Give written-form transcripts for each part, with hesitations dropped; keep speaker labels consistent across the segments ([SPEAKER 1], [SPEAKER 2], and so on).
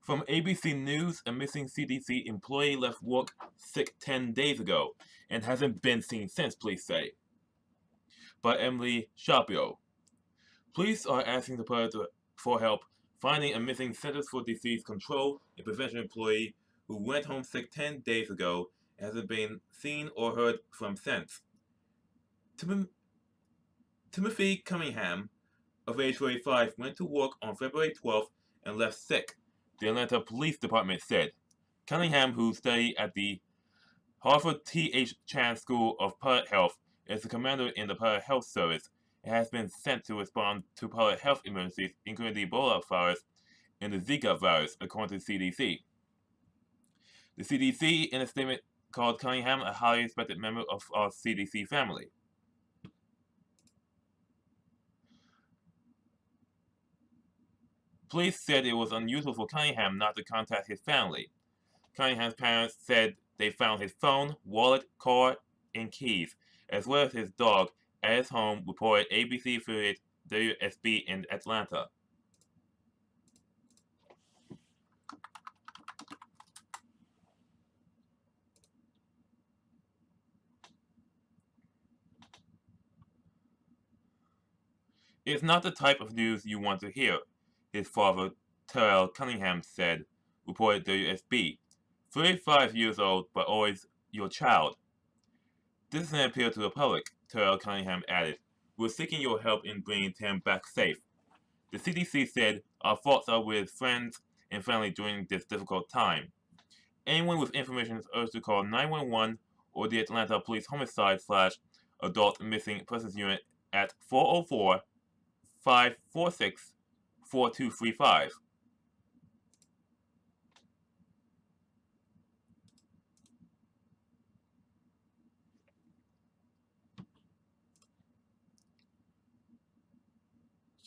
[SPEAKER 1] From ABC News, a missing CDC employee left work sick 10 days ago and hasn't been seen since, police say. By Emily Shapiro. Police are asking the public for help finding a missing Centers for Disease Control and Prevention employee who went home sick 10 days ago and hasn't been seen or heard from since. Timothy Cunningham, of age 45, went to work on February 12th and left sick, the Atlanta Police Department said. Cunningham, who studied at the Harvard T.H. Chan School of Public Health, is the commander in the Public Health Service and has been sent to respond to public health emergencies, including the Ebola virus and the Zika virus, according to the CDC. The CDC, in a statement, called Cunningham a highly respected member of our CDC family. Police said it was unusual for Cunningham not to contact his family. Cunningham's parents said they found his phone, wallet, car, and keys, as well as his dog, at his home, reported ABC affiliate WSB in Atlanta. It's not the type of news you want to hear, his father, Terrell Cunningham, said, reported WSB. 35 years old, but always your child. This is an appeal to the public, Terrell Cunningham added. We're seeking your help in bringing Tim back safe. The CDC said, our thoughts are with friends and family during this difficult time. Anyone with information is urged to call 911 or the Atlanta Police Homicide/Adult Missing Persons Unit at 404-546-4235.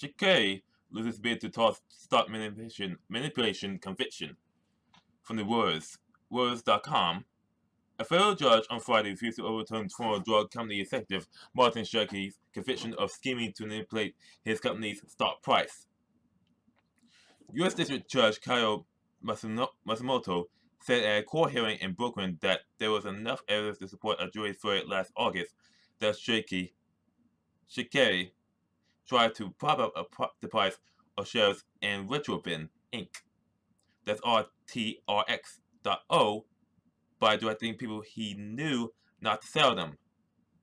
[SPEAKER 1] Shakari loses bid to stop manipulation conviction. From the Words.com, a federal judge on Friday refused to overturn former drug company executive Martin Shkreli's conviction of scheming to manipulate his company's stock price. U.S. District Judge Kaio Matsumoto said at a court hearing in Brooklyn that there was enough evidence to support a jury's verdict last August that Shkreli tried to prop up the price of shares in Retrophin, Inc. That's RTRX.O by directing people he knew not to sell them.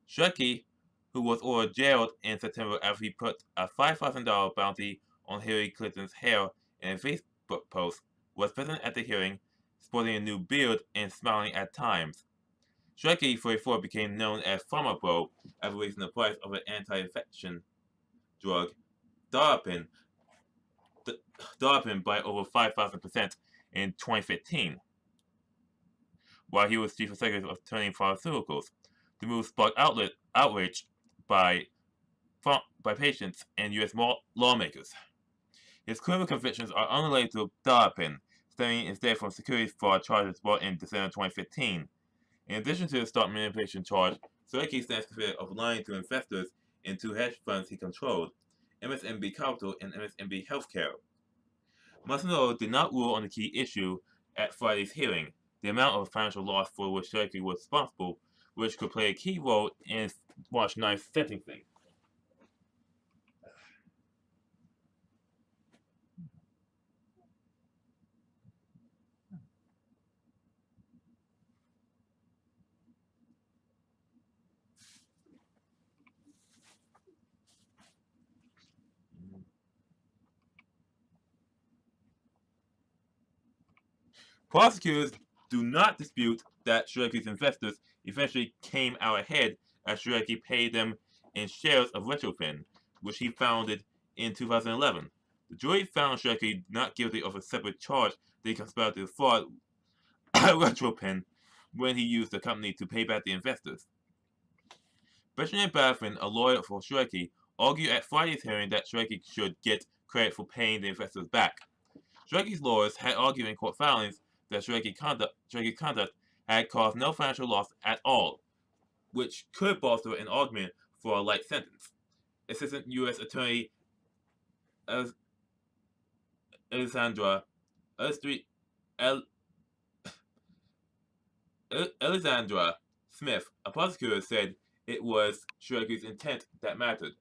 [SPEAKER 1] Shkreli, who was ordered jailed in September after he put a $5,000 bounty on Hillary Clinton's hair in a Facebook post, was present at the hearing, sporting a new beard and smiling at times. Shkreli, 44, became known as Pharma Bro after raising the price of an anti-infection drug, Darapin, by over 5,000% in 2015. While he was chief executive of Turning Pharmaceuticals, the move sparked outrage by patients and U.S. lawmakers. His criminal convictions are unrelated to Darapin, stemming instead from securities fraud charges brought in December 2015. In addition to the stock manipulation charge, Shkreli stands convicted of lying to investors in two hedge funds he controlled, MSNB Capital and MSNB Healthcare. Matsumoto did not rule on the key issue at Friday's hearing, the amount of financial loss for which Shkreli was responsible, which could play a key role in March 9th sentencing. Prosecutors do not dispute that Shkreli's investors eventually came out ahead as Shkreli paid them in shares of Retrophin, which he founded in 2011. The jury found Shkreli not guilty of a separate charge that he conspired to defraud Retrophin when he used the company to pay back the investors. Benjamin Baffin, a lawyer for Shkreli, argued at Friday's hearing that Shkreli should get credit for paying the investors back. Shkreli's lawyers had argued in court filings that Shkreli's conduct had caused no financial loss at all, which could bolster an argument for a light sentence. Assistant U.S. Attorney Alessandra El- Alexandra Smith, a prosecutor, said it was Shirley's intent that mattered.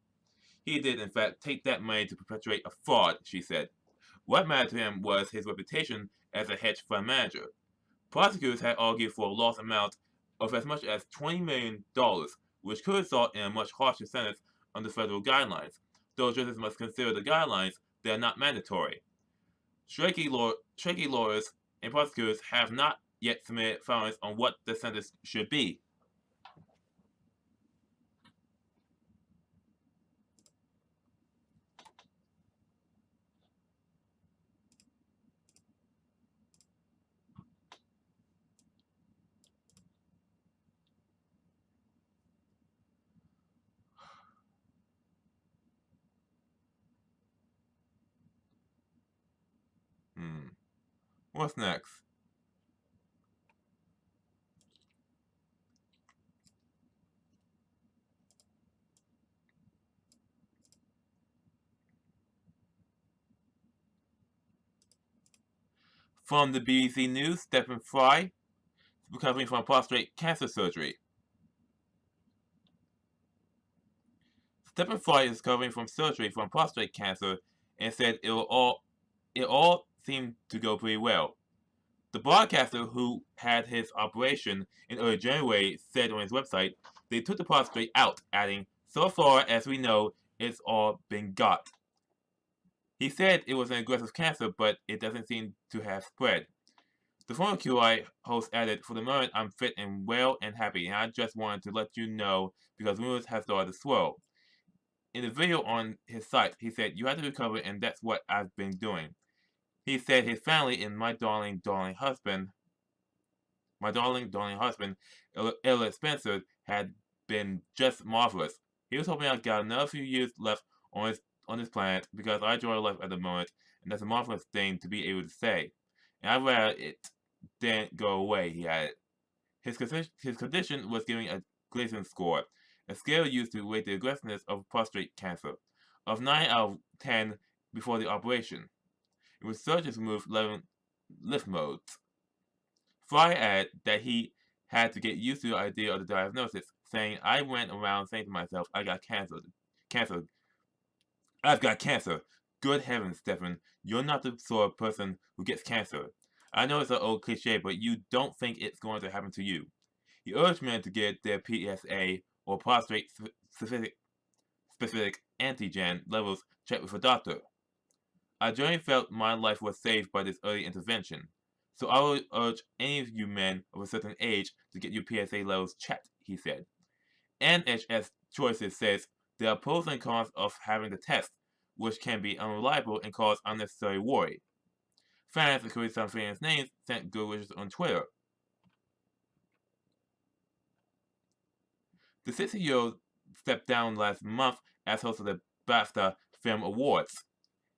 [SPEAKER 1] He did, in fact, take that money to perpetuate a fraud, she said. What mattered to him was his reputation as a hedge fund manager. Prosecutors had argued for a loss amount of as much as $20 million, which could result in a much harsher sentence under federal guidelines, though judges must consider the guidelines, they are not mandatory. Shaky lawyers and prosecutors have not yet submitted filings on what the sentence should be. What's next? From the BBC News, Stephen Fry, recovering from prostate cancer surgery. Stephen Fry is recovering from surgery from prostate cancer and said it all seemed to go pretty well. The broadcaster who had his operation in early January said on his website they took the prostate out, adding, "So far as we know, it's all been got." He said it was an aggressive cancer, but it doesn't seem to have spread. The former QI host added, "For the moment, I'm fit and well and happy, and I just wanted to let you know because rumors have started to swirl." In a video on his site, he said, "You have to recover, and that's what I've been doing." He said his family and my darling husband, Elliot Spencer, had been just marvelous. He was hoping I got another few years left on this planet because I enjoy life at the moment, and that's a marvelous thing to be able to say. And I'd rather it didn't go away, he added. His condition was giving a Gleason score, a scale used to rate the aggressiveness of prostate cancer, of 9 out of 10 before the operation. Researchers removed 11 lymph nodes. Fry added that he had to get used to the idea of the diagnosis, saying, "I went around saying to myself, I've got cancer. Good heavens, Stephen, you're not the sort of person who gets cancer. I know it's an old cliche, but you don't think it's going to happen to you." He urged men to get their PSA or prostate-specific antigen levels checked with a doctor. "I genuinely felt my life was saved by this early intervention. So I would urge any of you men of a certain age to get your PSA levels checked," he said. NHS Choices says there are pros and cons of having the test, which can be unreliable and cause unnecessary worry. Fans, including some fans' names, sent good wishes on Twitter. The 60-year-old stepped down last month as host of the BAFTA Film Awards.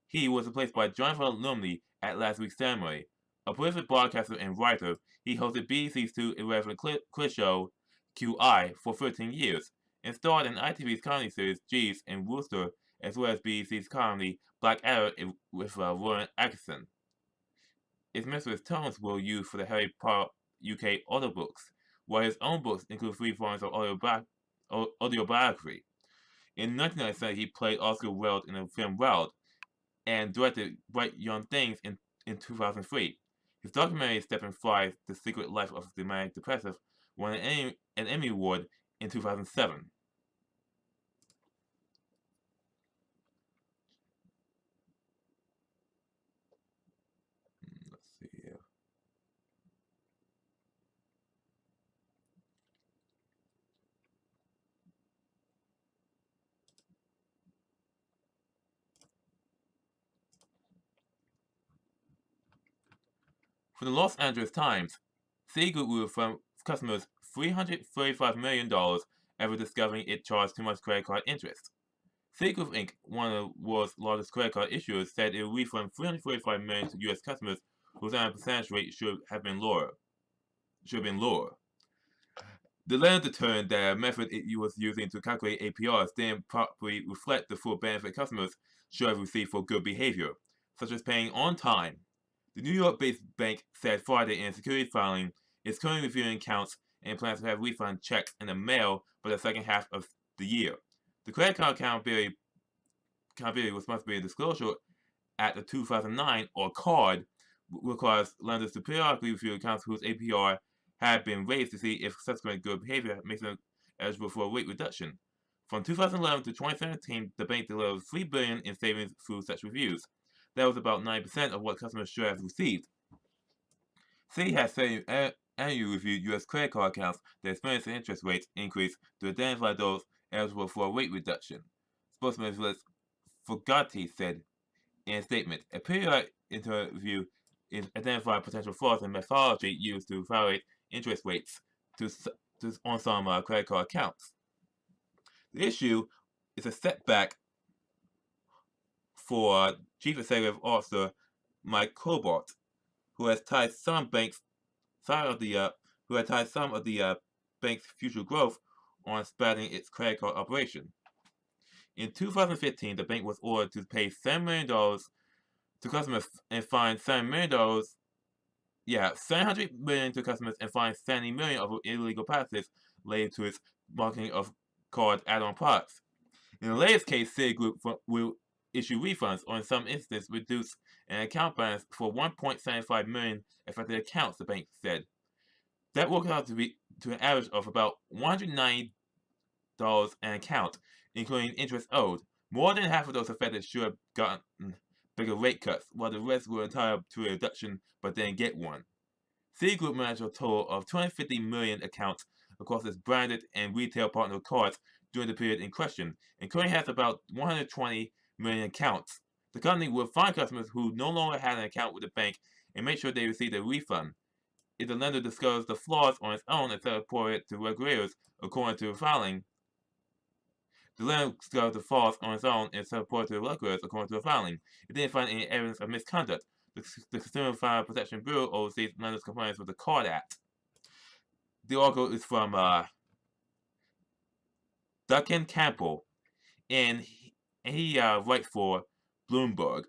[SPEAKER 1] He was replaced by Jonathan Lumley at last week's ceremony. A prolific broadcaster and writer, he hosted BBC's two irreverent quiz show, QI, for 13 years, and starred in ITV's comedy series Jeeves and Wooster, as well as BBC's comedy Blackadder with Rowan Atkinson. It's mixed with tones were used for the Harry Potter UK audiobooks, while his own books include 3 volumes of autobiography. In 1997, he played Oscar Wilde in the film Wilde, and directed Bright Young Things in 2003. His documentary Stephen Fry's The Secret Life of the Manic Depressive won an Emmy Award in 2007. Let's see here. For the Los Angeles Times, Citigroup will refund customers $335 million after discovering it charged too much credit card interest. Citigroup Inc., one of the world's largest credit card issuers, said it will refund $345 million to U.S. customers whose annual percentage rate should have been lower. The letter determined that a method it was using to calculate APRs didn't properly reflect the full benefit customers should have received for good behavior, such as paying on time. The New York-based bank said Friday in a securities filing it's currently reviewing accounts and plans to have refund checks in the mail by the second half of the year. The credit card accountability responsibility disclosure Act of 2009, or CARD, requires lenders to periodically review accounts whose APR had been raised to see if subsequent good behavior makes them eligible for a rate reduction. From 2011 to 2017, the bank delivered $3 billion in savings through such reviews. That was about 9% of what customers should have received. Citi has annually reviewed U.S. credit card accounts that experienced an interest rate increase to identify those eligible for a rate reduction. Spokesman Liz Fogati said in a statement, a periodic interview is identifying potential flaws in methodology used to evaluate interest rates on some credit card accounts. The issue is a setback for Chief Executive Officer Mike Cobalt, who has tied some of the bank's future growth on expanding its credit card operation. In 2015, the bank was ordered to pay $7 million to customers and fine $7 million. $700 million to customers and fine $70 million of illegal practices related to its marketing of card add-on products. In the latest case, Citigroup will issue refunds or in some instances reduce an account balance for 1.75 million affected accounts, the bank said. That works out to an average of about $190 an account, including interest owed. More than half of those affected should have gotten bigger rate cuts, while the rest were entitled to a reduction but didn't get one. Citigroup managed a total of 250 million accounts across its branded and retail partner cards during the period in question, and currently has about 120 million accounts. The company will fine customers who no longer had an account with the bank and make sure they receive a refund. If the lender discovers the flaws on its own instead of reporting it to regulators, according to the filing, the lender discovers the flaws on its own instead of reporting to the regulators, according to the filing. It didn't find any evidence of misconduct. The Consumer Financial Protection Bureau oversees lenders' compliance with the Card Act. The article is from Duncan Campbell, and he writes for Bloomberg.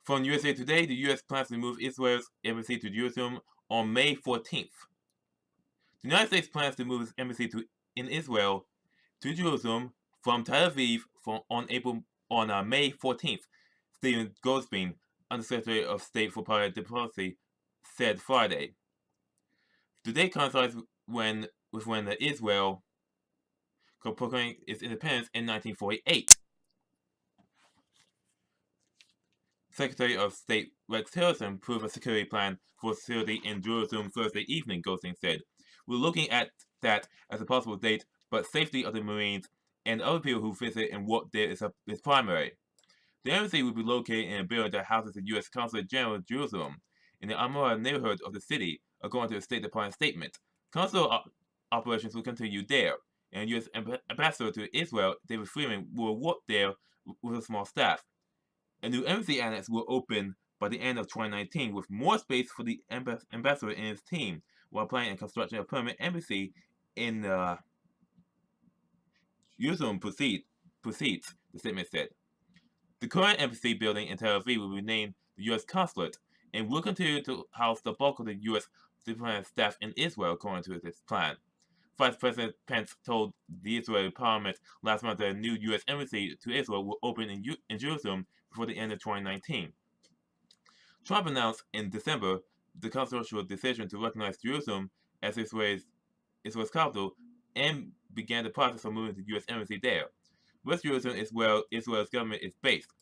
[SPEAKER 1] From USA Today, the U.S. plans to move Israel's embassy to Jerusalem on May 14th. The United States plans to move its embassy in Israel to Jerusalem from Tel Aviv on May 14th. Stephen Goldstein, Undersecretary of State for Public Diplomacy, said Friday. The date coincides with when Israel proclaimed its independence in 1948. Secretary of State Rex Tillerson approved a security plan for a facility in Jerusalem Thursday evening, Goldstein said. We're looking at that as a possible date, but safety of the Marines and other people who visit and work there is primary. The embassy will be located in a building that houses the U.S. Consulate General of Jerusalem in the Amora neighborhood of the city, according to the State Department statement. Consular operations will continue there, and U.S. Ambassador to Israel, David Freeman, will work there with a small staff. A new embassy annex will open by the end of 2019 with more space for the ambassador and his team, while planning and construction of a permanent embassy in Jerusalem proceeds, the statement said. The current embassy building in Tel Aviv will be named the U.S. Consulate and will continue to house the bulk of the U.S. diplomatic staff in Israel, according to this plan. Vice President Pence told the Israeli Parliament last month that a new U.S. embassy to Israel will open in Jerusalem before the end of 2019. Trump announced in December the controversial decision to recognize Jerusalem as Israel's capital and began the process of moving the U.S. embassy there. West Jerusalem is where Israel's government is based.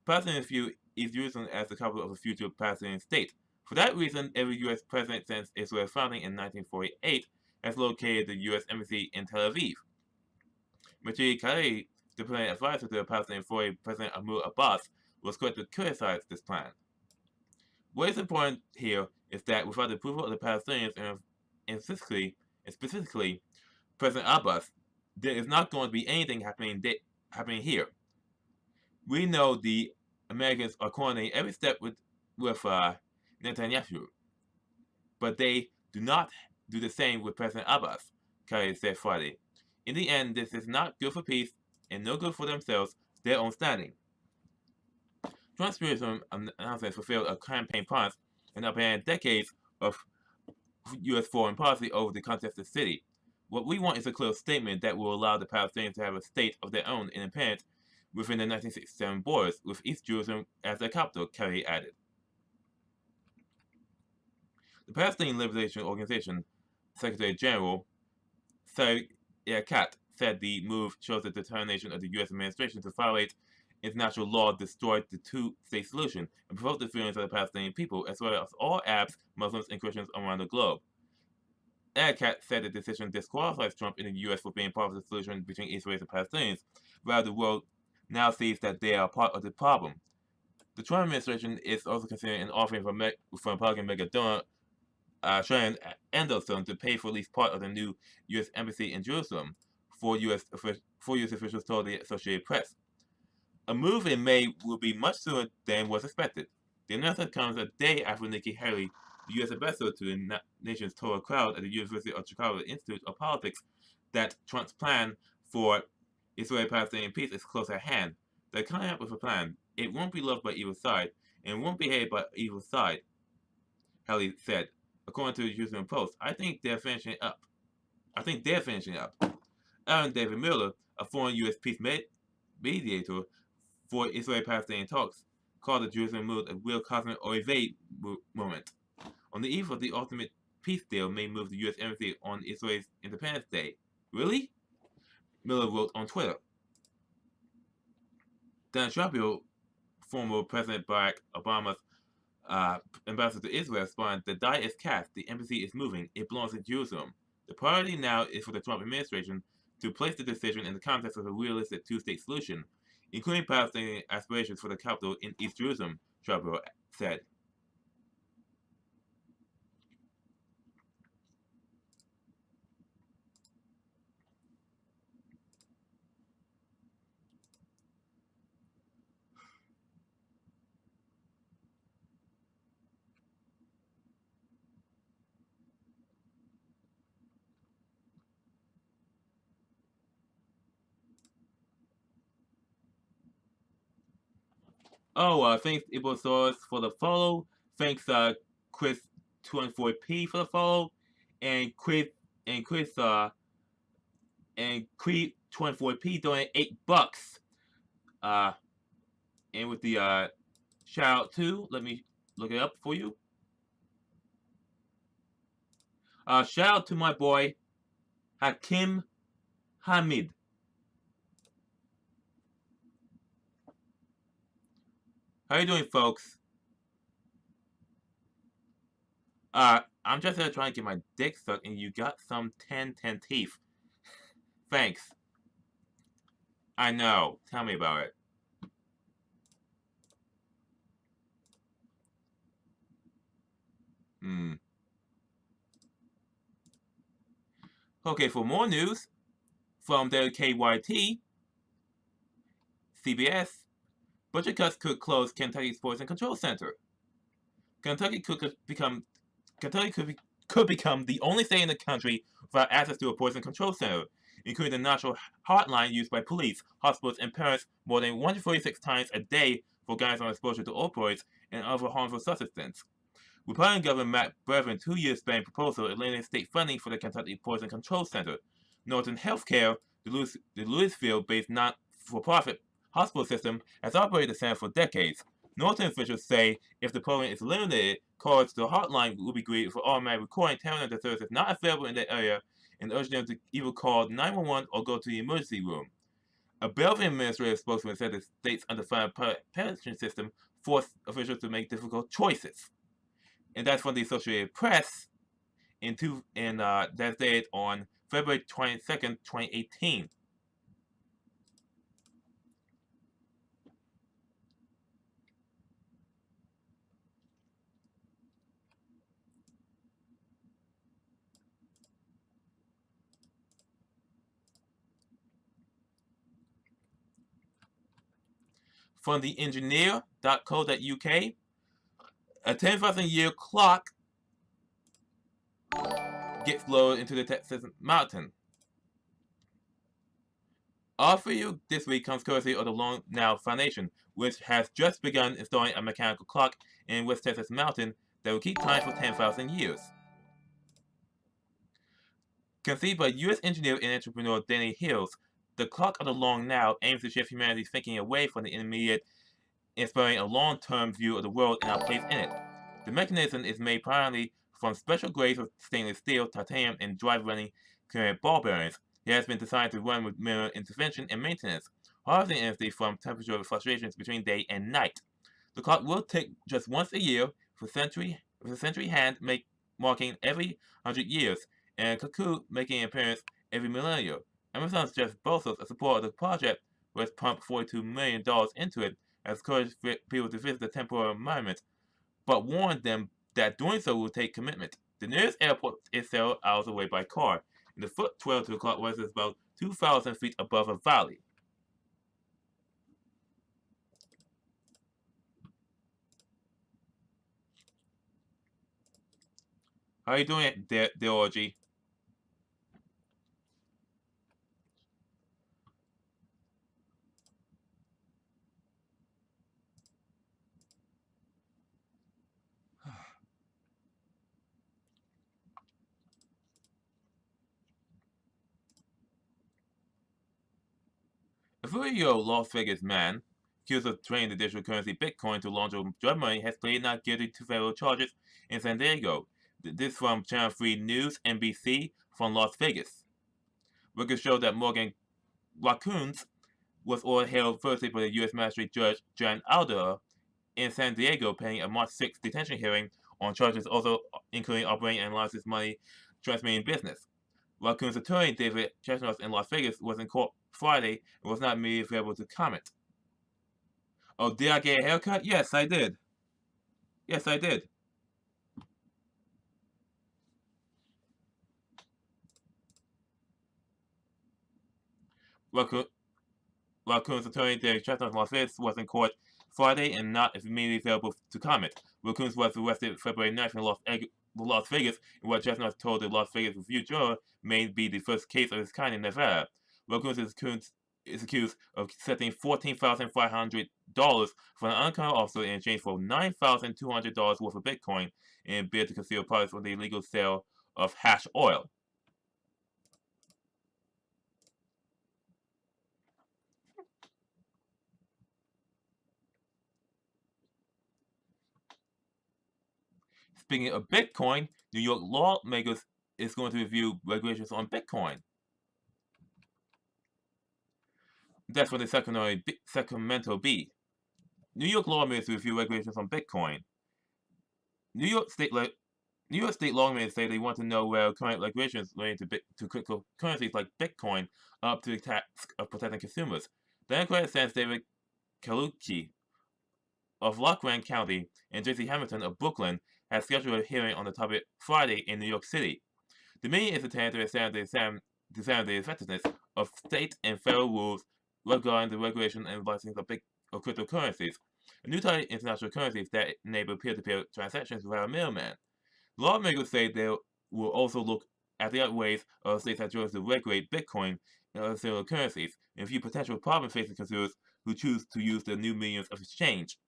[SPEAKER 1] Palestinians view East Jerusalem as the capital of the future Palestinian state. For that reason, every U.S. president since Israel's founding in 1948 has located the U.S. embassy in Tel Aviv. Majid Khalid, the Palestinian advisor to the Palestinian Authority President Mahmoud Abbas, was quick to criticize this plan. What is important here is that without the approval of the Palestinians and specifically President Abbas, there is not going to be anything happening here. We know the Americans are coordinating every step with Netanyahu, but they do not do the same with President Abbas, Khalid said Friday. In the end, this is not good for peace and no good for themselves, their own standing. Trump's Jerusalem announcements fulfilled a campaign promise and abandoned decades of U.S. foreign policy over the contested city. What we want is a clear statement that will allow the Palestinians to have a state of their own independence within the 1967 borders, with East Jerusalem as their capital, Kerry added. The Palestinian Liberation Organization Secretary General Saeed Erekat said the move shows the determination of the U.S. administration to violate international law, destroy the two-state solution, and provoke the feelings of the Palestinian people, as well as all Arabs, Muslims, and Christians around the globe. Erekat said the decision disqualifies Trump and the U.S. for being part of the solution between Israelis and Palestinians, while the world now sees that they are part of the problem. The Trump administration is also considering an offering from Republican mega donor Sharon Endelson to pay for at least part of the new U.S. embassy in Jerusalem, four U.S. officials told the Associated Press. A move in May will be much sooner than was expected. The announcement comes a day after Nikki Haley, the U.S. ambassador to the nation's total crowd at the University of Chicago Institute of Politics, that Trump's plan for Israeli-Palestinian peace is close at hand. They're coming up with a plan. It won't be loved by either side, and won't be hated by either side, Haley said. According to the Jerusalem Post, I think they're finishing up. Aaron David Miller, a foreign U.S. peace mediator for Israeli-Palestinian talks, called the Jerusalem move a real cosmic oive moment. On the eve of the ultimate peace deal may move the U.S. embassy on Israel's Independence Day. Really? Miller wrote on Twitter. Dan Shapiro, former President Barack Obama's ambassador to Israel, responded, "The die is cast. The embassy is moving. It belongs in Jerusalem. The priority now is for the Trump administration to place the decision in the context of a realistic two-state solution, including Palestinian aspirations for the capital in East Jerusalem," Shapiro said. Thanks Ibosaurus for the follow. Thanks Chris24P for the follow, and Chris24P donated $8. And with the shout out to, let me look it up for you. Shout out to my boy Hakim Hamid. How you doing, folks? I'm just trying to get my dick sucked, and you got some 10 teeth. Thanks. I know. Tell me about it. Okay, for more news from the KYT, CBS, budget cuts could close Kentucky's Poison Control Center. Kentucky could become the only state in the country without access to a poison control center, including the national hotline used by police, hospitals, and parents more than 146 times a day for guidance on exposure to opioids and other harmful substances. Republican Governor Matt Bevin's 2-year span proposal eliminated state funding for the Kentucky Poison Control Center. Northern Healthcare, the Louisville-based not-for-profit hospital system, has operated the center for decades. Northern officials say if the program is eliminated, callers to the hotline will be greeted for automatic recording, telling them the service is not available in their area, and urging them to either call 911 or go to the emergency room. A Belvin administrative spokesman said the state's underfunded pension system forced officials to make difficult choices. And that's from the Associated Press that's dated on February 22nd, 2018. from the engineer.co.uk, a 10,000-year clock gets lowered into the Texas mountain. All for you this week comes courtesy of the Long Now Foundation, which has just begun installing a mechanical clock in West Texas Mountain that will keep time for 10,000 years. Conceived by U.S. engineer and entrepreneur Danny Hills, the Clock of the Long Now aims to shift humanity's thinking away from the immediate, inspiring a long-term view of the world and our place in it. The mechanism is made primarily from special grades of stainless steel, titanium, and drive-running current ball bearings. It has been designed to run with minimal intervention and maintenance, harvesting energy from temperature fluctuations between day and night. The clock will tick just once a year with a century hand marking every 100 years, and a cuckoo making an appearance every millennium. Amazon's Jeff Bezos, a supporter of the project, has pumped $42 million into it as encouraged people to visit the temporary monument, but warned them that doing so will take commitment. The nearest airport is several hours away by car, and the foot trail to the clock rises about 2,000 feet above a valley. How are you doing it, Deology? A 30-year-old Las Vegas man accused of trading the digital currency Bitcoin to launder drug money has pleaded not guilty to federal charges in San Diego. This from Channel 3 News NBC from Las Vegas. Records show that Morgan Raccoons was ordered held Thursday by the U.S. Magistrate Judge Jan Alder in San Diego, pending a March 6 detention hearing on charges also including operating and licensed money transmitting business. Raccoon's attorney, David Chestnut in Las Vegas, was in court Friday and was not immediately able to comment. Oh, did I get a haircut? Yes, I did. Yes, I did. Raccoon's attorney, David Chestnut in Las Vegas, was in court Friday and not immediately available to comment. Raccoon was arrested February 9th in Las Vegas, in what Chestnut told the Las Vegas Review-Journal may be the first case of its kind in Nevada. Raccoon is accused of accepting $14,500 from an undercover officer in exchange for $9,200 worth of Bitcoin in a bid to conceal products from the illegal sale of hash oil. Speaking of Bitcoin, New York lawmakers is going to review regulations on Bitcoin. That's what the Sacramento Bee. New York lawmakers review regulations on Bitcoin. New York State lawmakers say they want to know where current regulations relating to cryptocurrencies like Bitcoin are up to the task of protecting consumers. Democratic Senator David Cellucci of Rockland County and J.C. Hamilton of Brooklyn has scheduled a hearing on the topic Friday in New York City. The meeting is intended to examine the effectiveness of state and federal rules regarding the regulation and licensing of cryptocurrencies, a new type of international currencies that enable peer-to-peer transactions without a middleman. Lawmakers say they will also look at the other ways of states that choose to regulate Bitcoin and other similar currencies, and view potential problems facing consumers who choose to use the new mediums of exchange.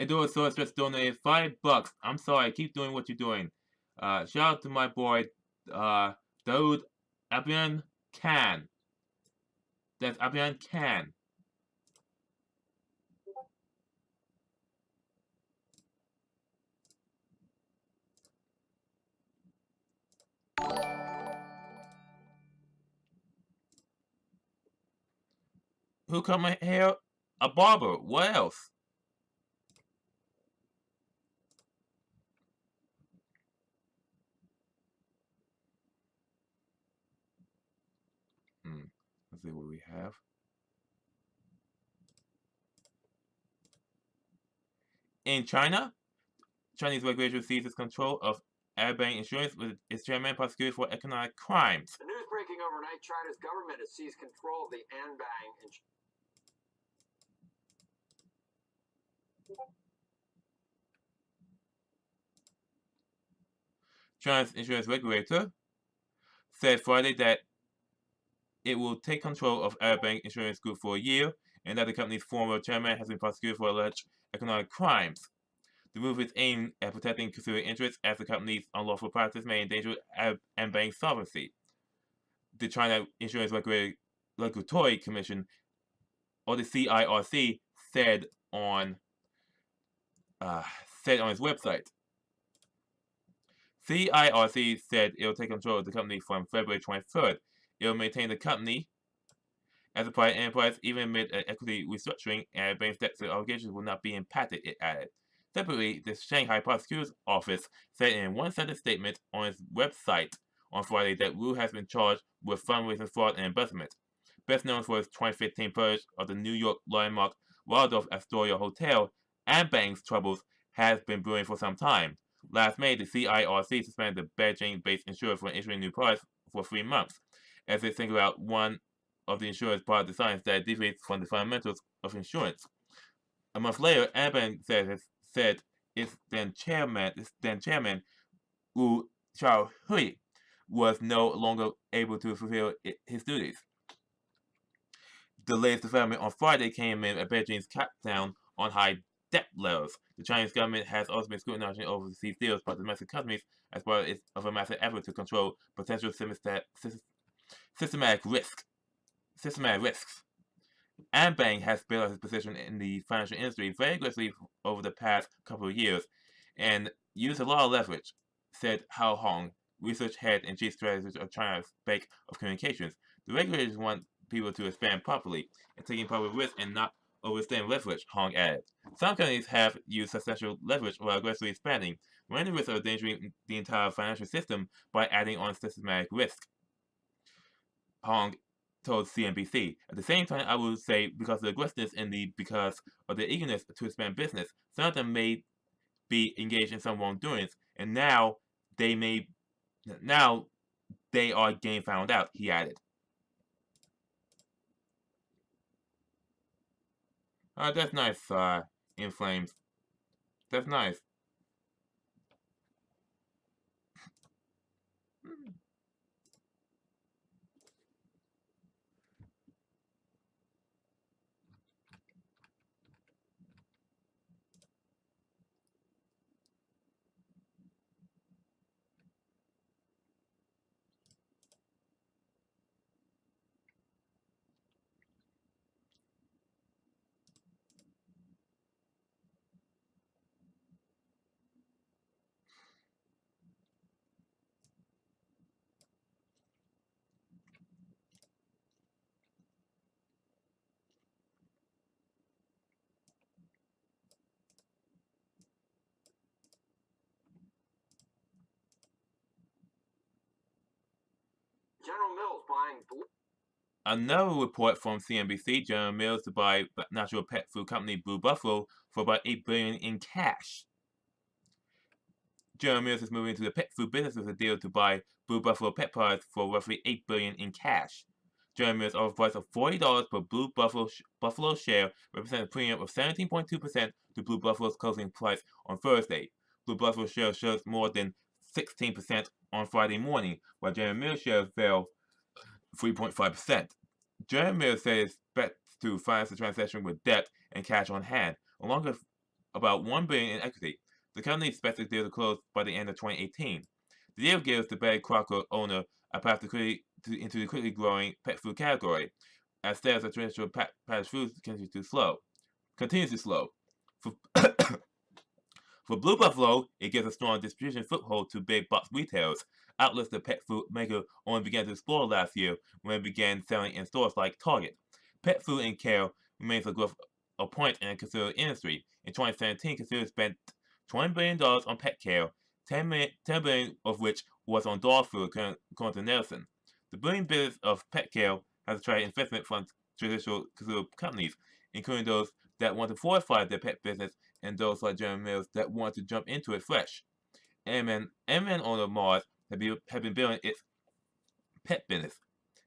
[SPEAKER 1] Endorse Source just donated $5. I'm sorry, keep doing what you're doing. Shout out to my boy, Daoud Abian Khan. That's Abian Khan. Who cut my hair? A barber. What else? Let's see what we have. In China, Chinese regulator seizes control of Airbank Insurance with its chairman prosecuted for economic crimes.
[SPEAKER 2] The news breaking overnight, China's government has seized control of the Anbang Insurance.
[SPEAKER 1] China's insurance regulator said Friday that it will take control of Airbank Insurance Group for a year, and that the company's former chairman has been prosecuted for alleged economic crimes. The move is aimed at protecting consumer interests as the company's unlawful practice may endanger Airbank's solvency. The China Insurance Regulatory Commission, or the CIRC, said on its website. CIRC said it will take control of the company from February 23rd. It will maintain the company as a private enterprise even amid an equity restructuring, and Bank's debts and obligations will not be impacted, it added. Separately, the Shanghai Prosecutor's Office said in a one-sentence statement on its website on Friday that Wu has been charged with fundraising fraud and embezzlement. Best known for his 2015 purge of the New York landmark Waldorf Astoria Hotel, Anbang's troubles has been brewing for some time. Last May, the CIRC suspended the Beijing-based insurer from issuing new products for 3 months, as they singled out one of the insurance product designs that deviates from the fundamentals of insurance. A month later, Anbang said its then chairman, Wu Xiaohui, was no longer able to fulfill his duties. The latest development on Friday came in at Beijing's crackdown on high debt levels. The Chinese government has also been scrutinizing overseas deals by domestic companies as part of a massive effort to control potential systematic risks. Anbang has built up his position in the financial industry very aggressively over the past couple of years and used a lot of leverage, said Hao Hong, research head and chief strategist of China's Bank of Communications. The regulators want people to expand properly and taking proper risk and not overstaying leverage, Hong added. Some companies have used substantial leverage while aggressively expanding, running the risk of endangering the entire financial system by adding on systematic risk, Hong told CNBC. At the same time, I would say because of the aggressiveness and because of the eagerness to expand business, some of them may be engaged in some wrongdoings, and now they are getting found out, he added. That's nice, In Flames. That's nice.
[SPEAKER 2] General Mills buying.
[SPEAKER 1] Another report from CNBC: General Mills to buy natural pet food company Blue Buffalo for about $8 billion in cash. General Mills is moving into the pet food business with a deal to buy Blue Buffalo pet products for roughly $8 billion in cash. General Mills offers a price of $40 per Blue Buffalo share, representing a premium of 17.2% to Blue Buffalo's closing price on Thursday. Blue Buffalo shares shows more than 16% on Friday morning, while General Mills shares fell 3.5%. General Mills says it expects to finance the transaction with debt and cash on hand, along with about $1 billion in equity. The company expects the deal to close by the end of 2018. The deal gives the Betty Crocker owner a path into the quickly growing pet food category, as sales of traditional packaged foods continues to slow. For Blue Buffalo, it gives a strong distribution foothold to big box retailers, outlets the pet food maker only began to explore last year when it began selling in stores like Target. Pet food and care remains a point in the consumer industry. In 2017, consumers spent $20 billion on pet care, $10 billion of which was on dog food, according to Nielsen. The booming business of pet care has attracted investment from traditional consumer companies, including those that want to fortify their pet business and those like General Mills that want to jump into it fresh. M&M owner Mars have been building its pet business.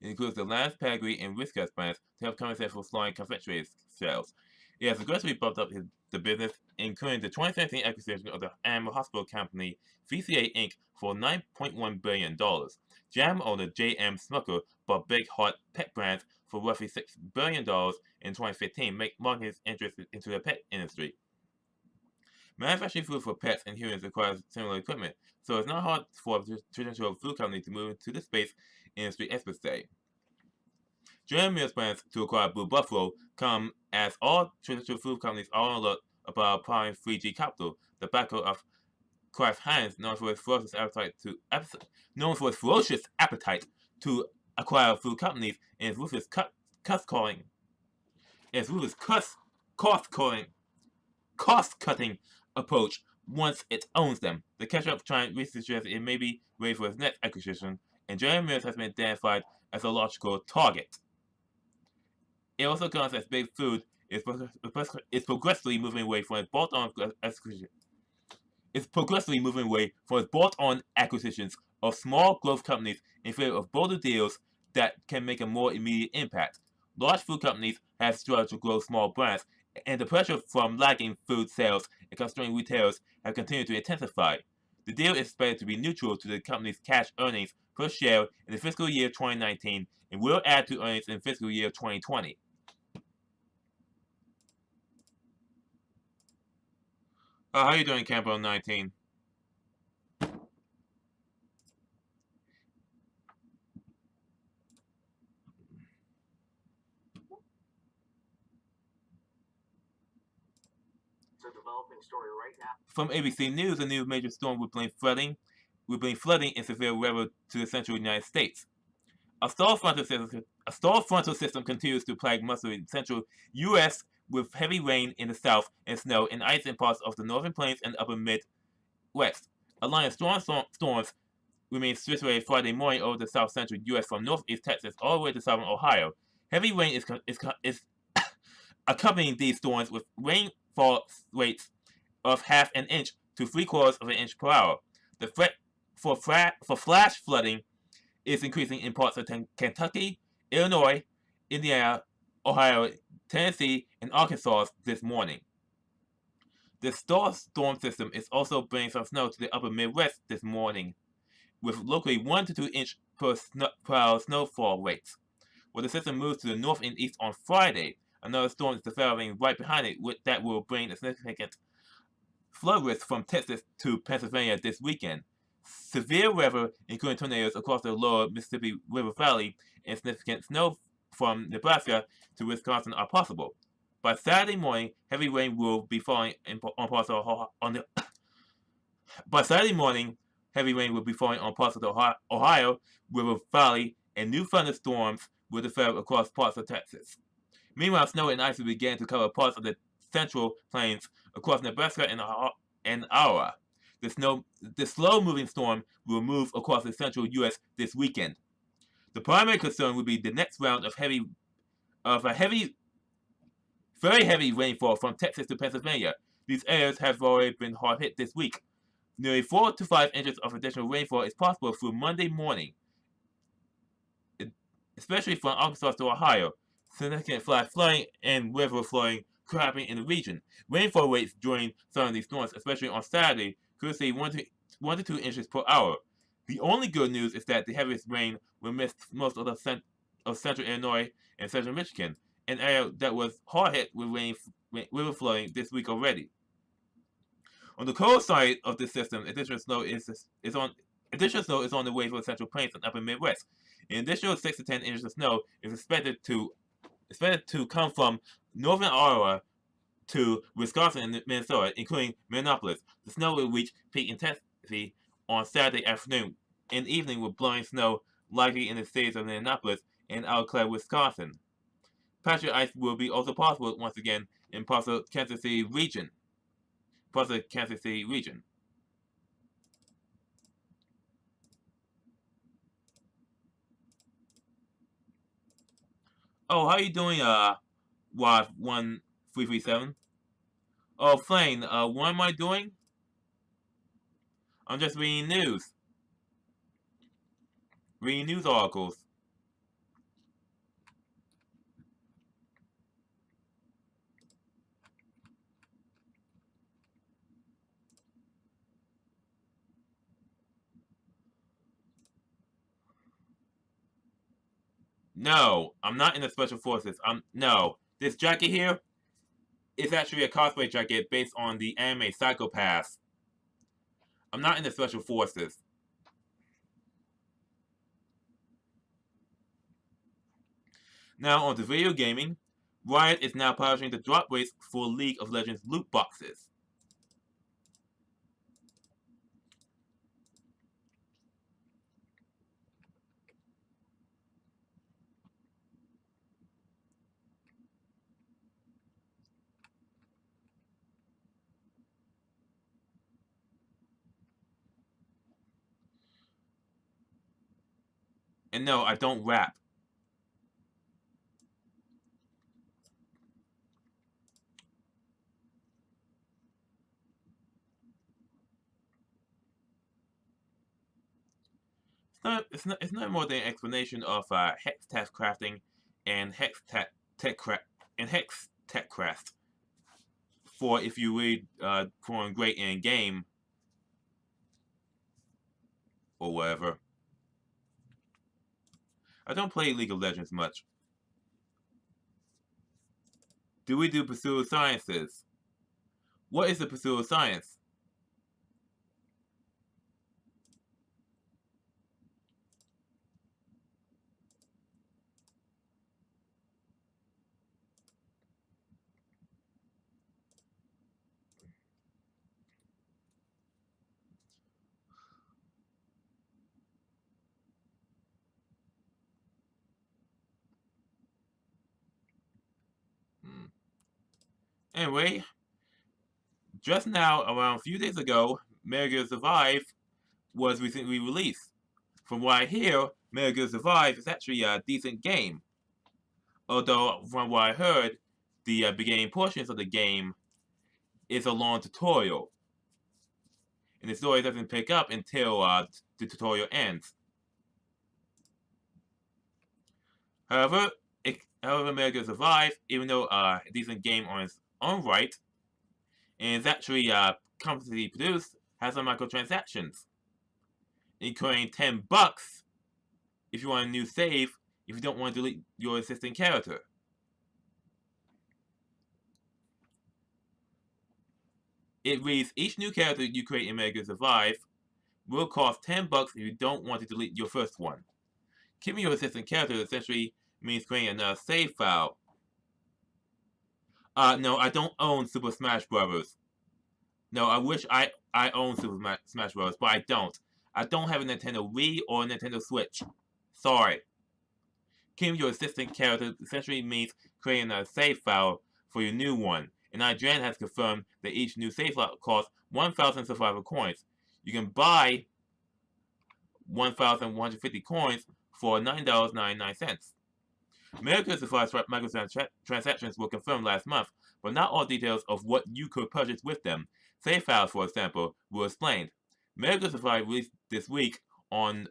[SPEAKER 1] It includes the Lance Pedigree and Whiskas brands to help compensate for slowing confectionery sales. It has aggressively bumped up the business, including the 2017 acquisition of the animal hospital company VCA Inc. for $9.1 billion. Jam owner J.M. Smucker bought Big Heart Pet Brands for roughly $6 billion in 2015, marking its interest into the pet industry. Manufacturing food for pets and humans requires similar equipment, so it's not hard for a traditional food company to move into this space, industry experts say. General Mills plans to acquire Blue Buffalo come as all traditional food companies are on alert about applying 3G Capital, the backer of Kraft Heinz, known for its ferocious appetite to acquire food companies, and its ruthless cost-cutting approach once it owns them. The ketchup giant recently suggested it may be ready for its next acquisition, and General Mills has been identified as a logical target. It also counts as Big Food is progressively moving away from its bolt-on acquisition. It's progressively moving away from its bolt-on acquisitions of small growth companies in favor of bolder deals that can make a more immediate impact. Large food companies have struggled to grow small brands, and the pressure from lagging food sales and constrained retailers have continued to intensify. The deal is expected to be neutral to the company's cash earnings per share in the fiscal year 2019 and will add to earnings in fiscal year 2020. How are you doing, Campbell 19?
[SPEAKER 2] It's a developing story right now.
[SPEAKER 1] From ABC News, a new major storm will bring flooding and severe weather to the central United States. A stalled frontal system continues to plague much of the central U.S. with heavy rain in the south and snow and ice in parts of the northern plains and upper Midwest. A line of storms remains situated Friday morning over the south central U.S. from northeast Texas all the way to southern Ohio. Heavy rain is accompanying these storms with rainfall rates of half an inch to 3/4 of an inch per hour. The threat for flash flooding is increasing in parts of Kentucky, Illinois, Indiana, Ohio, Tennessee, and Arkansas this morning. The storm system is also bringing some snow to the upper Midwest this morning, with locally 1 to 2 inch per hour snowfall rates. When the system moves to the north and east on Friday, another storm is developing right behind it that will bring a significant flood risk from Texas to Pennsylvania this weekend. Severe weather, including tornadoes across the lower Mississippi River Valley, and significant snow from Nebraska to Wisconsin are possible. By Saturday morning, heavy rain will be falling on parts of By Saturday morning, heavy rain will be falling on parts of the Ohio River Valley, and new thunderstorms will develop across parts of Texas. Meanwhile, snow and ice will begin to cover parts of the central plains across Nebraska and Iowa. The slow-moving storm will move across the central U.S. this weekend. The primary concern will be the next round of very heavy rainfall from Texas to Pennsylvania. These areas have already been hard hit this week. Nearly 4 to 5 inches of additional rainfall is possible through Monday morning, especially from Arkansas to Ohio. Significant flash flooding and river flooding could happen in the region. Rainfall rates during some of these storms, especially on Saturday, could see 1 to 2 inches per hour. The only good news is that the heaviest rain will miss most of central Illinois and central Michigan, an area that was hard hit with river flooding this week already. On the cold side of this system, additional snow is on the way for the central plains and upper Midwest. An additional 6 to 10 inches of snow is expected to come from northern Iowa to Wisconsin and Minnesota, including Minneapolis. The snow will reach peak intensity on Saturday afternoon and evening, with blowing snow likely in the cities of Minneapolis and Eau Claire, Wisconsin. Patchy ice will be also possible once again in parts of Kansas City region. Oh, how you doing, WAF 1337? Oh, Flame, what am I doing? I'm just reading news. Reading news articles. No, I'm not in the Special Forces. No. This jacket here is actually a cosplay jacket based on the anime Psycho Pass. I'm not in the Special Forces. Now on to video gaming. Riot is now publishing the drop rates for League of Legends loot boxes. And no, I don't rap. It's not more than an explanation of hex tech crafting and hex tech craft for if you read perform great in game or whatever. I don't play League of Legends much. Do we do Pursuit of Sciences? What is the Pursuit of Science? Anyway, just now, around a few days ago, Metal Gear Survive was recently released. From what I hear, Metal Gear Survive is actually a decent game. Although, from what I heard, the beginning portions of the game is a long tutorial. And the story doesn't pick up until the tutorial ends. However, Metal Gear Survive, even though a decent game on its own right, and it's actually competently produced, has some microtransactions, including $10 if you want a new save if you don't want to delete your existing character. It reads, each new character you create in Metal Gear Survive will cost $10 if you don't want to delete your first one. Keeping your existing character essentially means creating another save file. No, I don't own Super Smash Bros. No, I wish I owned Super Smash Bros, but I don't. I don't have a Nintendo Wii or a Nintendo Switch. Sorry. Keeping your existing character essentially means creating a save file for your new one, and IGN has confirmed that each new save file costs 1,000 survivor coins. You can buy 1,150 coins for $9.99. Metal Gear Survive's microtransactions were confirmed last month, but not all details of what you could purchase with them. Save files, for example, were explained. Metal Gear Survive released this week on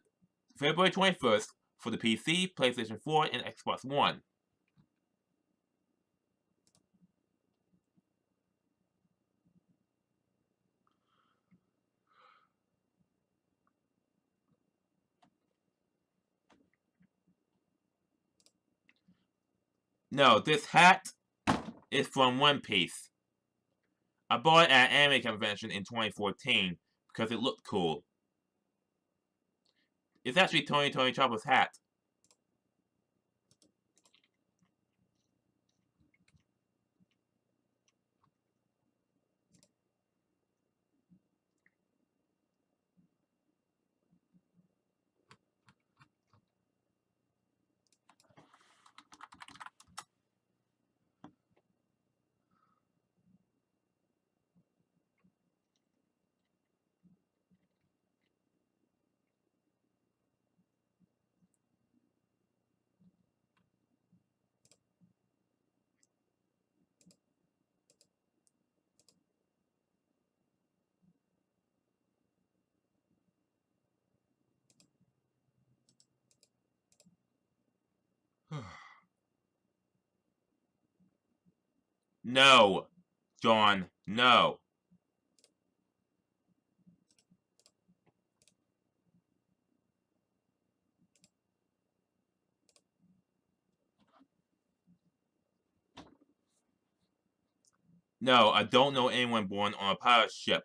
[SPEAKER 1] February 21st for the PC, PlayStation 4, and Xbox One. No, this hat is from One Piece. I bought it at an anime convention in 2014 because it looked cool. It's actually Tony Chopper's hat. No, John, no. No, I don't know anyone born on a pirate ship.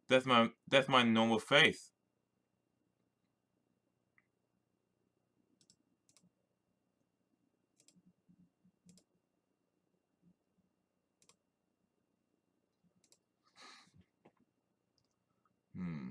[SPEAKER 1] That's my normal face. Hmm.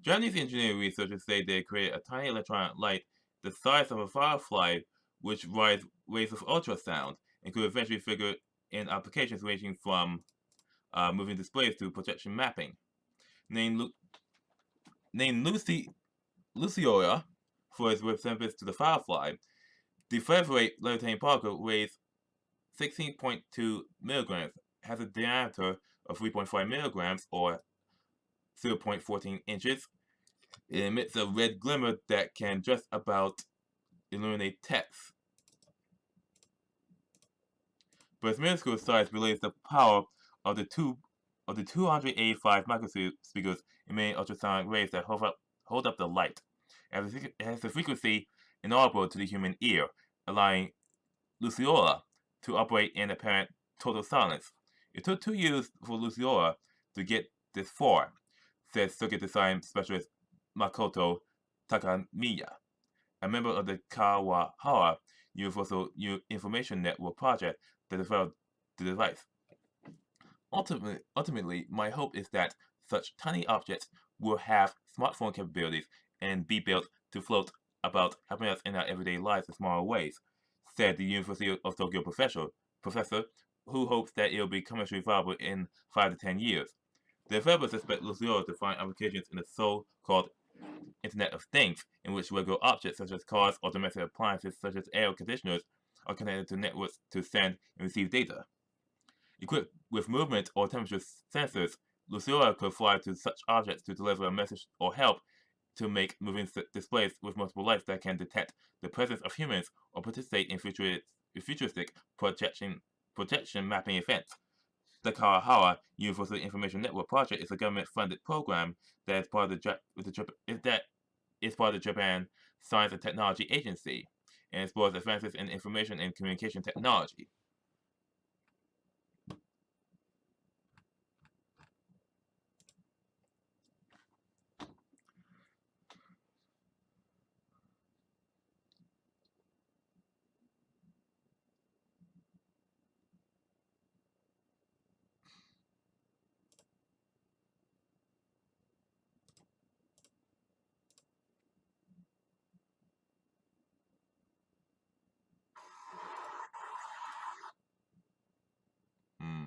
[SPEAKER 1] Japanese engineering researchers say they create a tiny electronic light the size of a firefly, which rides waves of ultrasound, and could eventually figure in applications ranging from moving displays to projection mapping. Named, named Luciola for its resemblance to the firefly, the featherweight levitating particle weighs 16.2 milligrams, has a diameter of 3.5 milligrams or 0.14 inches. It emits a red glimmer that can just about illuminate text. But its minuscule size relays the power of the 285 microspeakers emitting ultrasonic rays that hold up the light. It has a frequency inaudible to the human ear, allowing Luciola to operate in apparent total silence. It took 2 years for Luciola to get this far, says circuit design specialist Makoto Takamiya, a member of the Kawahara Universal Information Network project that developed the device. Ultimately, my hope is that such tiny objects will have smartphone capabilities and be built to float about, helping us in our everyday lives in smaller ways, said the University of Tokyo professor, who hopes that it will be commercially viable in 5 to 10 years. The developers expect Luciola to find applications in the so-called Internet of Things, in which regular objects such as cars or domestic appliances such as air conditioners are connected to networks to send and receive data. Equipped with movement or temperature sensors, Luciola could fly to such objects to deliver a message or help to make moving displays with multiple lights that can detect the presence of humans or participate in futuristic projection mapping events. The Kawahara Universal Information Network project is a government-funded program that is part of the Japan Science and Technology Agency and explores advances in information and communication technology. Hmm.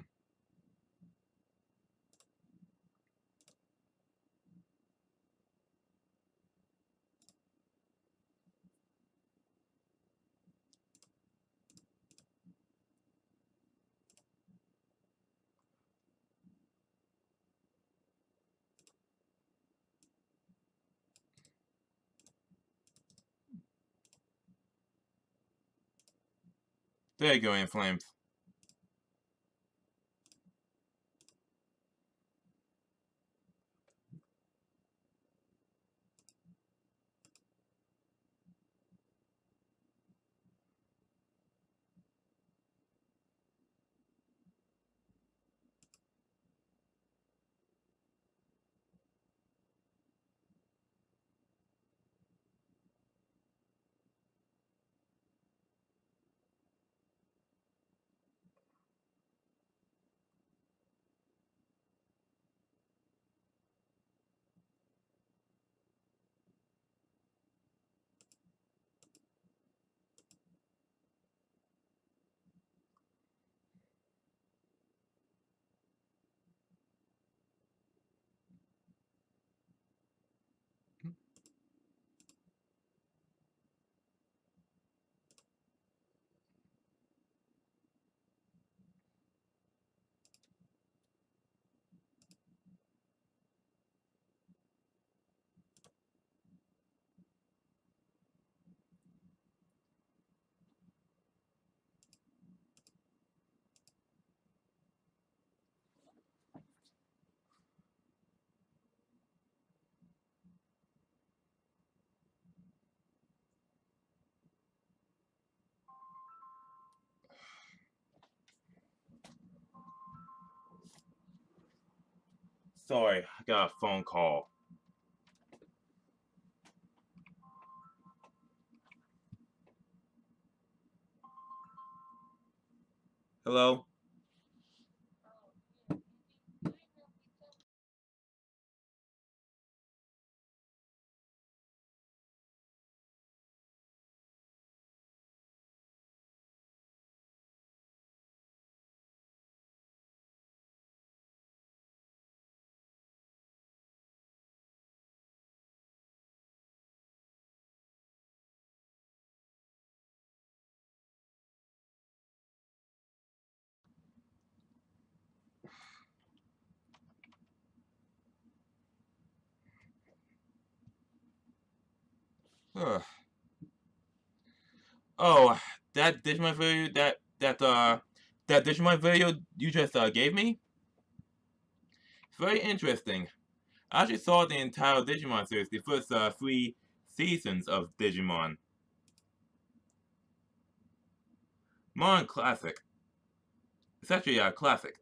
[SPEAKER 1] There you go, In Flames. Sorry, I got a phone call. Hello? Ugh. Oh, that Digimon video that Digimon video you just gave me? Very interesting. I actually saw the entire Digimon series, the first 3 seasons of Digimon. Modern classic. It's actually a classic.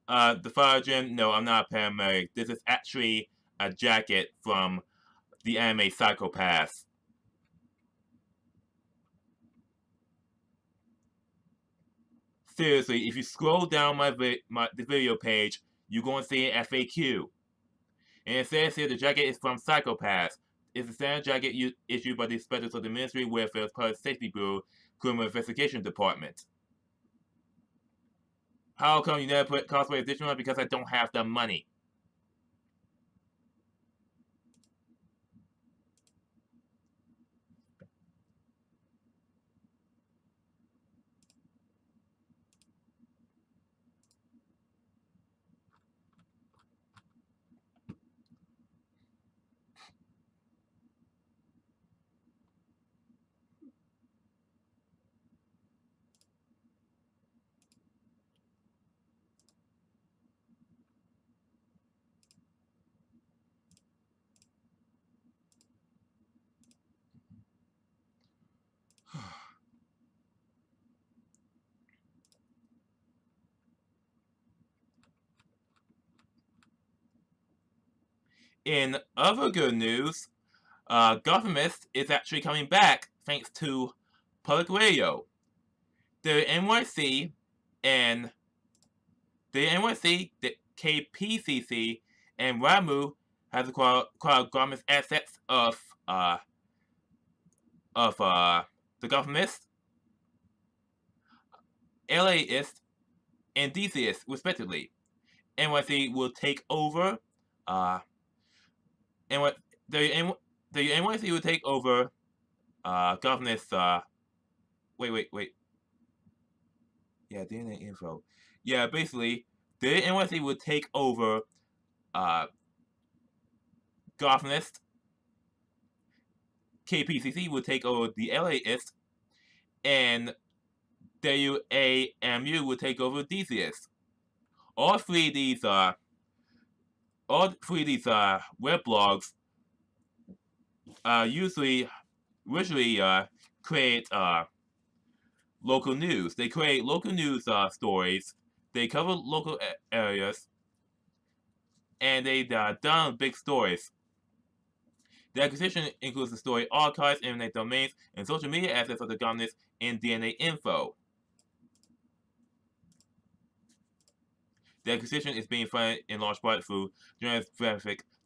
[SPEAKER 1] The fire gym, no, I'm not a paramedic. This is actually a jacket from the anime Psycho Pass. Seriously, if you scroll down the video page, you're going to see an FAQ. And it says here the jacket is from Psycho Pass. It's a standard jacket issued by the inspectors of the Ministry of Welfare's Public Safety Bureau Criminal Investigation Department. How come you never put cosplay of Digimon? Because I don't have the money. In other good news, Gothamist is actually coming back thanks to public radio. The NYC and the KPCC, and Ramu has acquired Gothamist assets of the Gothamist, LAist, and DCist, respectively. NYC will take over. The NYC will take over. Governance. Wait. Yeah, DNA info. Yeah, basically, the NYC will take over. Gothamist. KPCC will take over the LAist, and WAMU will take over DCist. All three of these web blogs usually create local news. They create local news stories. They cover local areas, and they done big stories. The acquisition includes the story archives, internet domains, and social media assets of the Gothamist and DNA info. The acquisition is being funded in large part through generous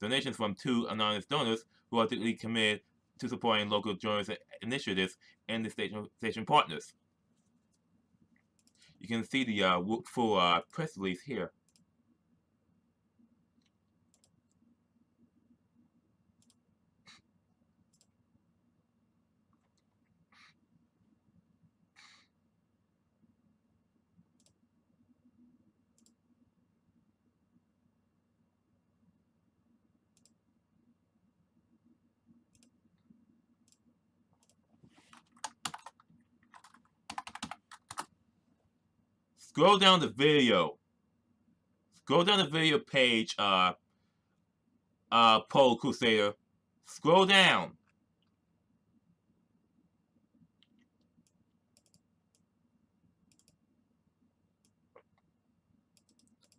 [SPEAKER 1] donations from 2 anonymous donors who are deeply committed to supporting local journalism initiatives and the station partners. You can see the full press release here. Scroll down the video. Scroll down the video page, Pole Crusader. Scroll down.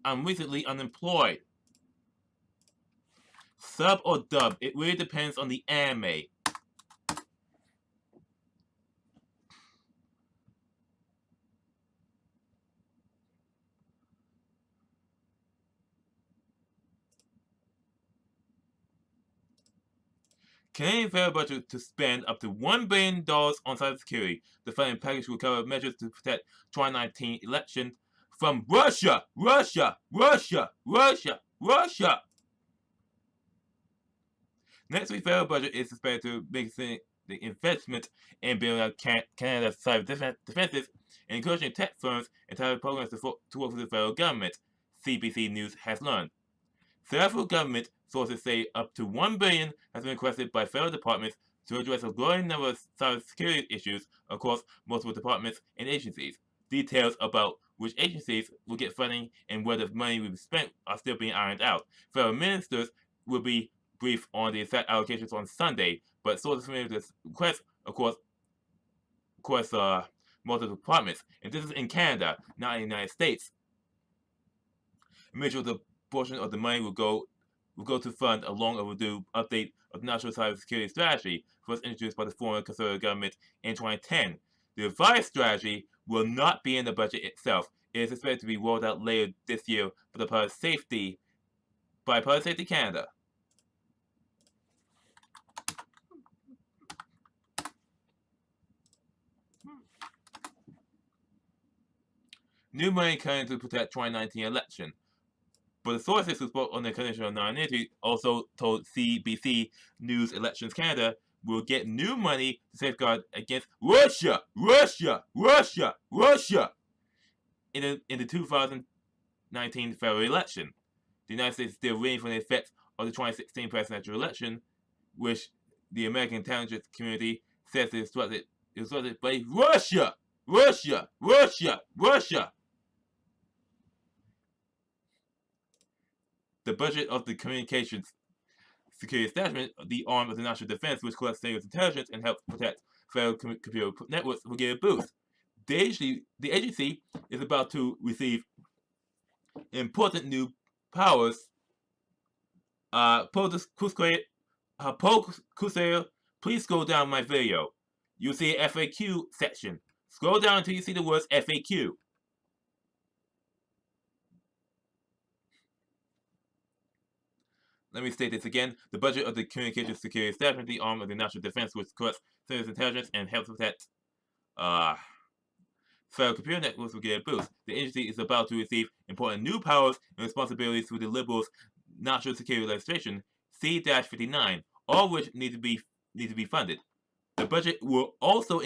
[SPEAKER 1] I'm recently unemployed. Sub or dub, it really depends on the anime. Canadian federal budget to spend up to $1 billion on cybersecurity. The funding package will cover measures to protect 2019 elections from Russia. Next week's federal budget is expected to make the investment in building out Canada's cyber defenses and encouraging tech firms and cyber programs to work with the federal government, CBC News has learned. Several government sources say up to $1 billion has been requested by federal departments to address a growing number of cybersecurity issues across multiple departments and agencies. Details about which agencies will get funding and where the money will be spent are still being ironed out. Federal ministers will be briefed on the exact allocations on Sunday, but sources familiar with this request, of course, multiple departments. And this is in Canada, not in the United States. A major portion of the money will go to fund a long overdue update of the national cybersecurity strategy, first introduced by the former Conservative government in 2010. The revised strategy will not be in the budget itself. It is expected to be rolled out later this year by Public Safety Canada. New money coming to protect 2019 election. But the sources who spoke on the condition of anonymity also told CBC News Elections Canada will get new money to safeguard against Russia in the 2019 federal election. The United States is still waiting for the effects of the 2016 presidential election, which the American intelligence community says is disrupted by Russia. The budget of the Communications Security Establishment, the arm of the National Defense, which collects state intelligence and helps protect federal computer networks, will get a boost. The agency is about to receive important new powers. Paul Crusader, please scroll down my video. You'll see an FAQ section. Scroll down until you see the words FAQ. Let me state this again. The budget of the Communications Security Establishment, the arm of the National Defense, which collects citizen intelligence and helps protect federal computer networks, will get a boost. The agency is about to receive important new powers and responsibilities through the Liberals' National Security Legislation, C-59, all of which need to be funded. The budget also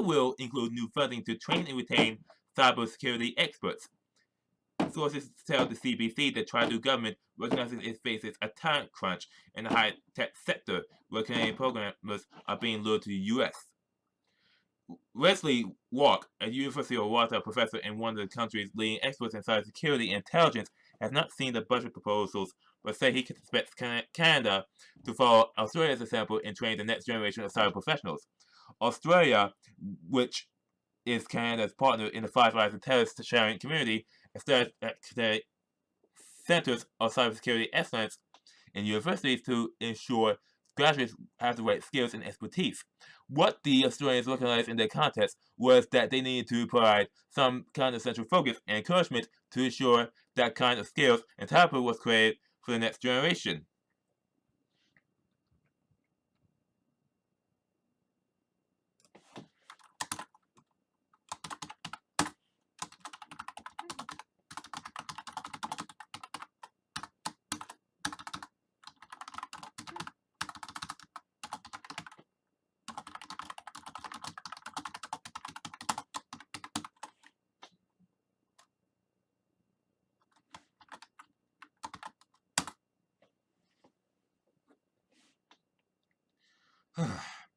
[SPEAKER 1] will include new funding to train and retain cybersecurity experts. Sources tell the CBC that Trudeau government recognizes it faces a talent crunch in the high-tech sector, where Canadian programmers are being lured to the U.S. Wesley Walk, a University of Ottawa professor and one of the country's leading experts in cybersecurity and intelligence, has not seen the budget proposals, but said he expects Canada to follow Australia's example in training the next generation of cyber professionals. Australia, which is Canada's partner in the Five Eyes intelligence sharing community, established centers of cybersecurity excellence in universities to ensure graduates have the right skills and expertise. What the Australians recognized in their contest was that they needed to provide some kind of central focus and encouragement to ensure that kind of skills and talent was created for the next generation.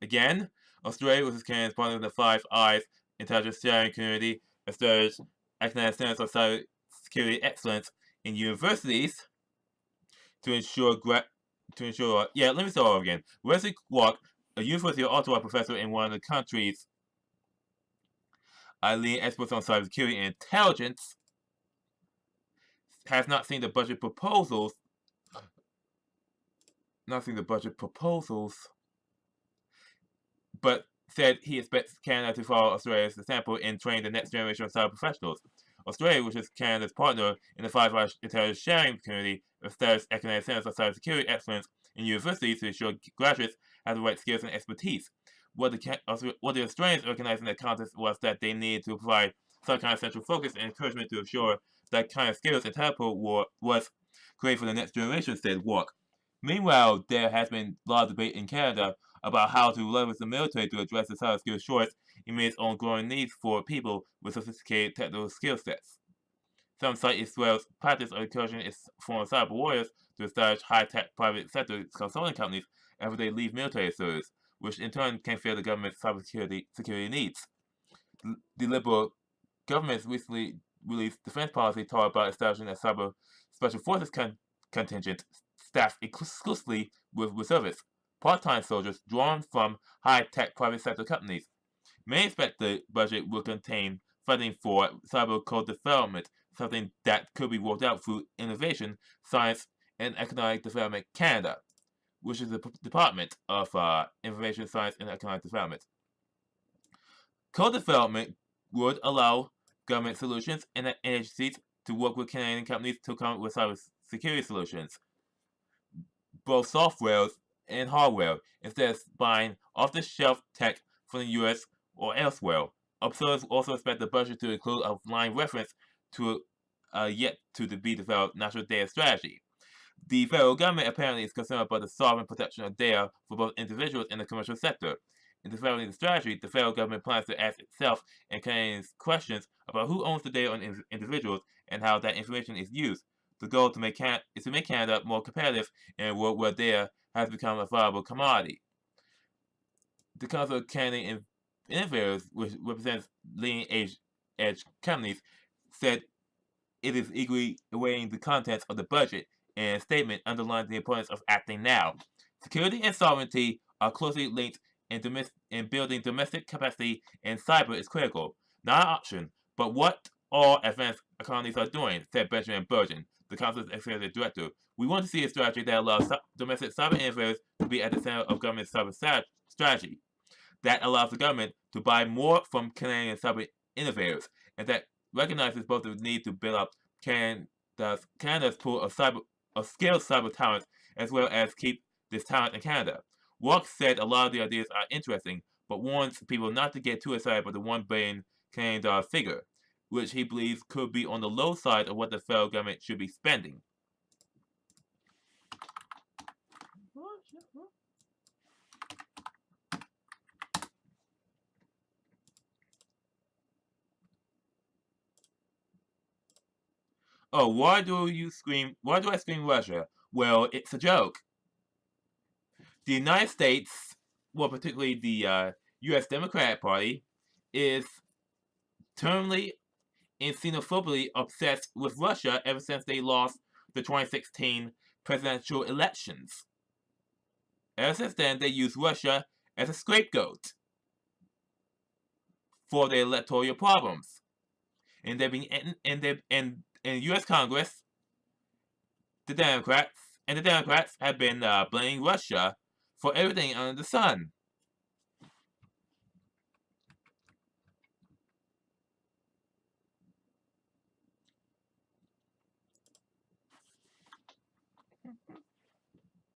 [SPEAKER 1] Again, Australia was Canada's part of the Five Eyes intelligence sharing community, established Canada's Centers of Cybersecurity Excellence in universities to ensure let me start over again. Wesley Clark, a University of Ottawa professor in one of the country's leading experts on cybersecurity and intelligence, has not seen the budget proposals, but said he expects Canada to follow Australia's example in training the next generation of cyber professionals. Australia, which is Canada's partner in the Five Eyes intelligence sharing community, established Canadian Centers of Cybersecurity Excellence in universities to ensure graduates have the right skills and expertise. What the Australians recognized in the contest was that they needed to provide some kind of central focus and encouragement to ensure that kind of skills and talent was created for the next generation, said Walk. Meanwhile, there has been a lot of debate in Canada about how to leverage the military to address the cyber skill shortage amid its ongoing needs for people with sophisticated technical skill sets. Some cite Israel's practice of encouraging its former cyber warriors to establish high-tech private sector consulting companies after they leave military service, which in turn can fail the government's cybersecurity needs. The Liberal government's recently released defense policy talked about establishing a cyber special forces contingent staffed exclusively with reservists, part-time soldiers drawn from high-tech private sector companies. Many expect the budget will contain funding for cyber code development, something that could be worked out through Innovation, Science, and Economic Development Canada, which is the Department of Information Science and Economic Development. Code development would allow government solutions and agencies to work with Canadian companies to come up with cybersecurity solutions, both software and hardware, instead of buying off-the-shelf tech from the US or elsewhere. Observers also expect the budget to include a line reference to yet to be developed national data strategy. The federal government apparently is concerned about the sovereign protection of data for both individuals and the commercial sector. In developing the strategy, the federal government plans to ask itself and Canadians questions about who owns the data on individuals and how that information is used. The goal is to make Canada more competitive in a world where data has become a viable commodity. The Council of Canadian Innovators, which represents leading edge companies, said it is eagerly awaiting the contents of the budget, and a statement underlines the importance of acting now. Security and sovereignty are closely linked, and building domestic capacity in cyber is critical. Not an option, but what all advanced economies are doing, said Benjamin Burgeon, the Council's executive director. We want to see a strategy that allows domestic cyber innovators to be at the center of government cyber strategy, that allows the government to buy more from Canadian cyber innovators, and that recognizes both the need to build up Canada's pool of skilled cyber talent, as well as keep this talent in Canada. Walk said a lot of the ideas are interesting, but warns people not to get too excited about the $1 billion Canadian figure, which he believes could be on the low side of what the federal government should be spending. Oh, why do I scream Russia? Well, it's a joke. The United States, well, particularly the U.S. Democratic Party, is terminally and xenophobically obsessed with Russia ever since they lost the 2016 presidential elections. Ever since then, they use Russia as a scapegoat for their electoral problems. And they've been in U.S. Congress, the Democrats have been blaming Russia for everything under the sun.